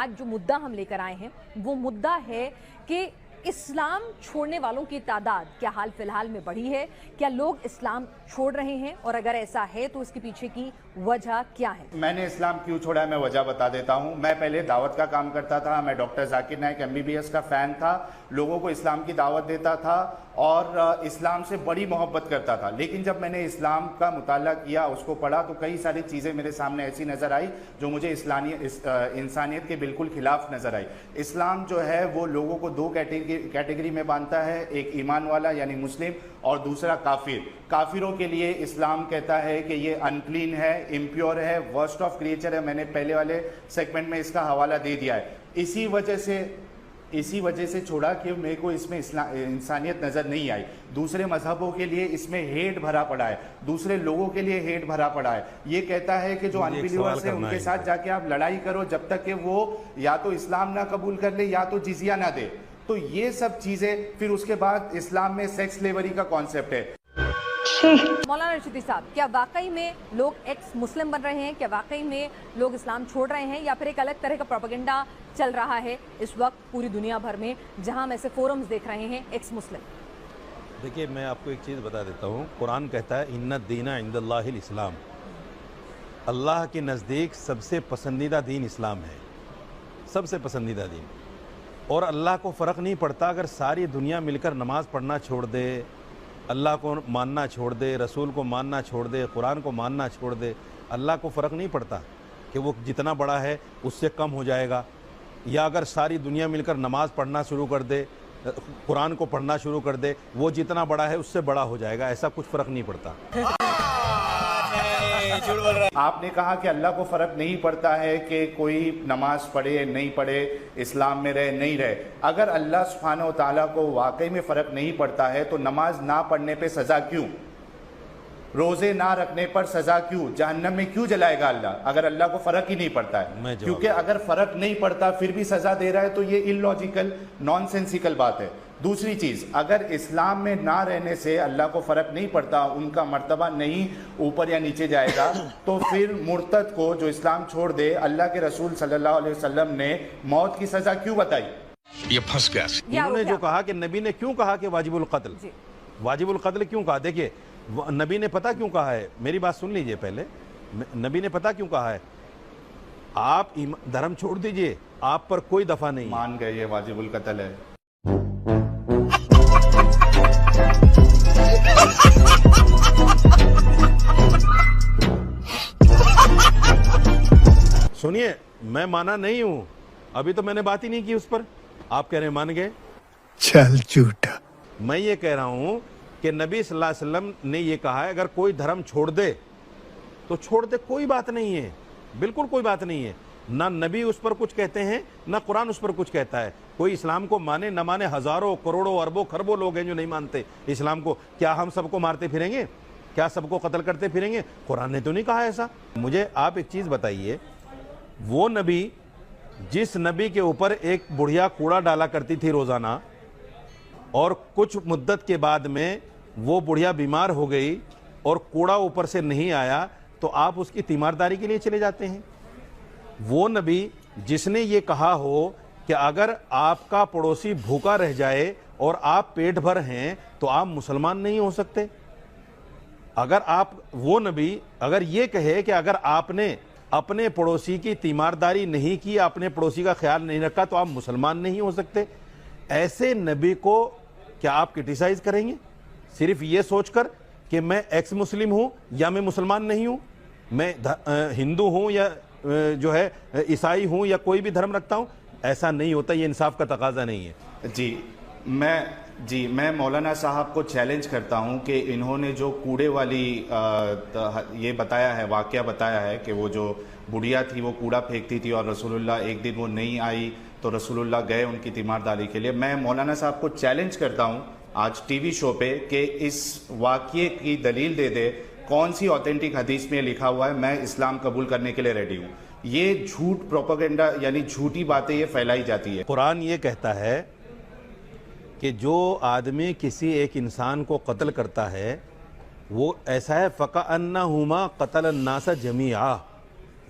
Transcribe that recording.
آج جو مدعا ہم لے کر آئے ہیں وہ مدعا ہے کہ اسلام چھوڑنے والوں کی تعداد کیا حال فی الحال میں بڑھی ہے؟ کیا لوگ اسلام چھوڑ رہے ہیں؟ اور اگر ایسا ہے تو اس کے پیچھے کی وجہ کیا ہے؟ میں نے اسلام کیوں چھوڑا ہے میں وجہ بتا دیتا ہوں. میں پہلے دعوت کا کام کرتا تھا. میں ڈاکٹر ذاکر نائک MBBS کا فین تھا. لوگوں کو اسلام کی دعوت دیتا تھا اور اسلام سے بڑی محبت کرتا تھا. لیکن جب میں نے اسلام کا مطالعہ کیا, اس کو پڑھا, تو کئی ساری چیزیں میرے سامنے ایسی نظر آئی جو مجھے انسانیت کے بالکل خلاف نظر آئی. اسلام جو ہے وہ لوگوں کو دو کیٹیگری میں باندھتا ہے, ایک ایمان والا یعنی مسلم اور دوسرا کافر. کافروں کے لیے اسلام کہتا ہے کہ یہ انکلین ہے, امپیور ہے, ورسٹ آف کریچر ہے. میں نے پہلے والے سیگمنٹ میں اس کا حوالہ دے دیا ہے. اسی وجہ سے چھوڑا کہ میرے کو اس میں انسانیت نظر نہیں آئی. دوسرے مذہبوں کے لیے اس میں ہیٹ بھرا پڑا ہے, دوسرے لوگوں کے لیے ہیٹ بھرا پڑا ہے. یہ کہتا ہے کہ جو انبیلیورز ہیں ان کے ساتھ جا کے آپ لڑائی کرو جب تک کہ وہ یا تو اسلام نہ قبول کر لے یا تو جزیہ نہ دے. تو یہ سب چیزیں, پھر اس کے بعد اسلام میں سیکس لیوری کا کانسیپٹ ہے. مولانا رشیدی صاحب, کیا واقعی میں لوگ ایکس مسلم بن رہے ہیں؟ کیا واقعی میں لوگ اسلام چھوڑ رہے ہیں, یا پھر ایک الگ طرح کا پروپیگنڈا چل رہا ہے اس وقت پوری دنیا بھر میں, جہاں ہم ایسے فورمز دیکھ رہے ہیں ایکس مسلم؟ دیکھیے, میں آپ کو ایک چیز بتا دیتا ہوں. قرآن کہتا ہے ان الدین عند اللہ الاسلام. اللہ کے نزدیک سب سے پسندیدہ دین اسلام ہے, سب سے پسندیدہ دین. اور اللہ کو فرق نہیں پڑتا اگر ساری دنیا مل کر نماز پڑھنا چھوڑ دے, اللہ کو ماننا چھوڑ دے, رسول کو ماننا چھوڑ دے, قرآن کو ماننا چھوڑ دے. اللہ کو فرق نہیں پڑتا کہ وہ جتنا بڑا ہے اس سے کم ہو جائے گا, یا اگر ساری دنیا مل کر نماز پڑھنا شروع کر دے, قرآن کو پڑھنا شروع کر دے, وہ جتنا بڑا ہے اس سے بڑا ہو جائے گا. ایسا کچھ فرق نہیں پڑتا. آپ نے کہا کہ اللہ کو فرق نہیں پڑتا ہے کہ کوئی نماز پڑھے نہیں پڑھے, اسلام میں رہے نہیں رہے. اگر اللہ سبحانہ و تعالیٰ کو واقعی میں فرق نہیں پڑتا ہے تو نماز نہ پڑھنے پہ سزا کیوں, روزے نہ رکھنے پر سزا کیوں, جہنم میں کیوں جلائے گا اللہ اگر اللہ کو فرق ہی نہیں پڑتا ہے؟ کیونکہ اگر فرق نہیں پڑتا پھر بھی سزا دے رہا ہے تو یہ illogical, نان سینسیکل بات ہے. دوسری چیز, اگر اسلام میں نہ رہنے سے اللہ کو فرق نہیں پڑتا, ان کا مرتبہ نہیں اوپر یا نیچے جائے گا, تو پھر مرتد کو جو اسلام چھوڑ دے, اللہ کے رسول صلی اللہ علیہ وسلم نے موت کی سزا کیوں بتائی؟ یہ پھنس گیا. انہوں نے جو کہا کہ نبی نے کیوں کہا کہ واجب القتل, واجب القتل کیوں کہا؟ دیکھیے, نبی نے پتہ کیوں کہا ہے, میری بات سن لیجئے پہلے. نبی نے پتہ کیوں کہا ہے, آپ دھرم چھوڑ دیجئے, آپ پر کوئی دفعہ نہیں. مان گئے یہ واجب القتل ہے. سنیے, میں مانا نہیں ہوں, ابھی تو میں نے بات ہی نہیں کی اس پر. آپ کہہ رہے ہیں مان گئے, چل جھوٹا. میں یہ کہہ رہا ہوں کہ نبی صلی اللہ علیہ وسلم نے یہ کہا ہے اگر کوئی دھرم چھوڑ دے تو چھوڑ دے, کوئی بات نہیں ہے, بالکل کوئی بات نہیں ہے. نہ نبی اس پر کچھ کہتے ہیں نہ قرآن اس پر کچھ کہتا ہے. کوئی اسلام کو مانے نہ مانے, ہزاروں کروڑوں اربوں خربوں لوگ ہیں جو نہیں مانتے اسلام کو. کیا ہم سب کو مارتے پھریں گے؟ کیا سب کو قتل کرتے پھریں گے؟ قرآن نے تو نہیں کہا ایسا. مجھے آپ ایک چیز بتائیے, وہ نبی جس نبی کے اوپر ایک بڑھیا کوڑا ڈالا کرتی تھی روزانہ, اور کچھ مدت کے بعد میں وہ بڑھیا بیمار ہو گئی اور کوڑا اوپر سے نہیں آیا, تو آپ اس کی تیمارداری کے لیے چلے جاتے ہیں. وہ نبی جس نے یہ کہا ہو کہ اگر آپ کا پڑوسی بھوکا رہ جائے اور آپ پیٹ بھر ہیں تو آپ مسلمان نہیں ہو سکتے. اگر آپ, وہ نبی اگر یہ کہے کہ اگر آپ نے اپنے پڑوسی کی تیمارداری نہیں کی, اپنے پڑوسی کا خیال نہیں رکھا, تو آپ مسلمان نہیں ہو سکتے. ایسے نبی کو کیا آپ کرٹیسائز کریں گے صرف یہ سوچ کر کہ میں ایکس مسلم ہوں یا میں مسلمان نہیں ہوں, میں ہندو ہوں یا جو ہے عیسائی ہوں یا کوئی بھی دھرم رکھتا ہوں؟ ایسا نہیں ہوتا, یہ انصاف کا تقاضا نہیں ہے. میں مولانا صاحب کو چیلنج کرتا ہوں کہ انہوں نے جو کوڑے والی یہ بتایا ہے, واقعہ بتایا ہے کہ وہ جو بڑھیا تھی وہ کوڑا پھینکتی تھی اور رسول اللہ ایک دن وہ نہیں آئی تو رسول اللہ گئے ان کی تیمارداری کے لیے. میں مولانا صاحب کو چیلنج کرتا ہوں آج ٹی وی شو پہ کہ اس واقعے کی دلیل دے دے, کون سی آتھینٹک حدیث میں لکھا ہوا ہے میں اسلام قبول کرنے کے لیے ریڈی ہوں. یہ جھوٹ پروپیگنڈا یعنی جھوٹی باتیں یہ پھیلائی جاتی ہے. قرآن یہ کہتا ہے کہ جو آدمی کسی ایک انسان کو قتل کرتا ہے وہ ایسا ہے فَكَأَنَّهُمَا قَتَلَ النَّاسَ جَمِيعًا,